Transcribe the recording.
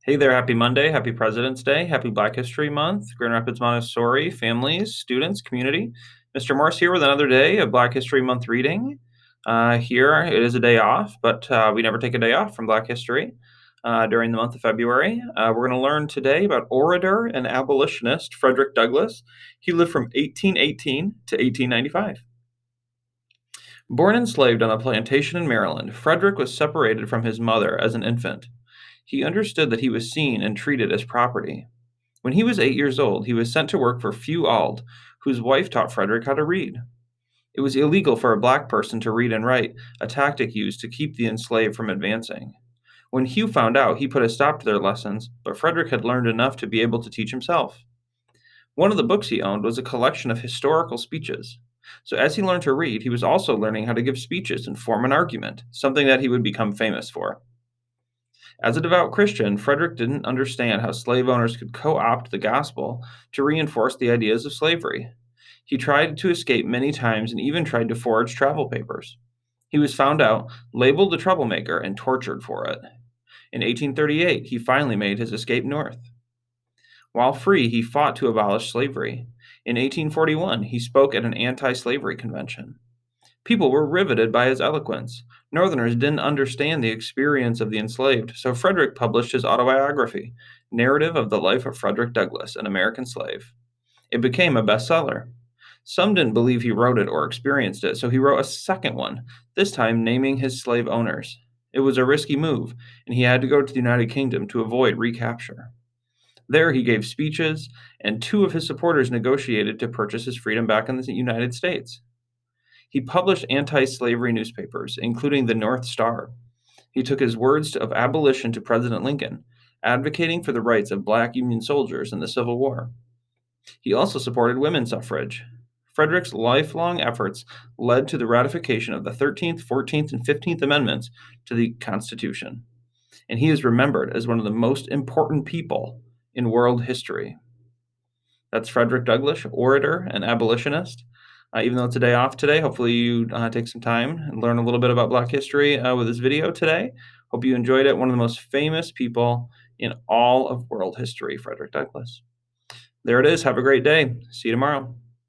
Hey there, happy Monday, happy President's Day, happy Black History Month, Grand Rapids Montessori, families, students, community. Mr. Morse here with another day of Black History Month reading. Here it is a day off, but we never take a day off from Black History during the month of February. We're going to learn today about orator and abolitionist Frederick Douglass. He lived from 1818 to 1895. Born enslaved on a plantation in Maryland, Frederick was separated from his mother as an infant. He understood that he was seen and treated as property. When he was 8 years old, he was sent to work for Few Auld, whose wife taught Frederick how to read. It was illegal for a black person to read and write, a tactic used to keep the enslaved from advancing. When Hugh found out, he put a stop to their lessons, but Frederick had learned enough to be able to teach himself. One of the books he owned was a collection of historical speeches. So as he learned to read, he was also learning how to give speeches and form an argument, something that he would become famous for. As a devout Christian, Frederick didn't understand how slave owners could co opt the gospel to reinforce the ideas of slavery. He tried to escape many times and even tried to forge travel papers. He was found out, labeled a troublemaker, and tortured for it. In 1838, he finally made his escape north. While free, he fought to abolish slavery. In 1841, he spoke at an anti slavery convention. People were riveted by his eloquence. Northerners didn't understand the experience of the enslaved, so Frederick published his autobiography, Narrative of the Life of Frederick Douglass, an American Slave. It became a bestseller. Some didn't believe he wrote it or experienced it, so he wrote a second one, this time naming his slave owners. It was a risky move, and he had to go to the United Kingdom to avoid recapture. There, he gave speeches, and two of his supporters negotiated to purchase his freedom back in the United States. He published anti slavery newspapers, including the North Star. He took his words of abolition to President Lincoln, advocating for the rights of black Union soldiers in the Civil War. He also supported women's suffrage. Frederick's lifelong efforts led to the ratification of the 13th, 14th, and 15th Amendments to the Constitution, and he is remembered as one of the most important people in world history. That's Frederick Douglass, orator and abolitionist. Even though it's a day off today, hopefully you take some time and learn a little bit about Black history with this video today. Hope you enjoyed it. One of the most famous people in all of world history, Frederick Douglass. There it is. Have a great day. See you tomorrow.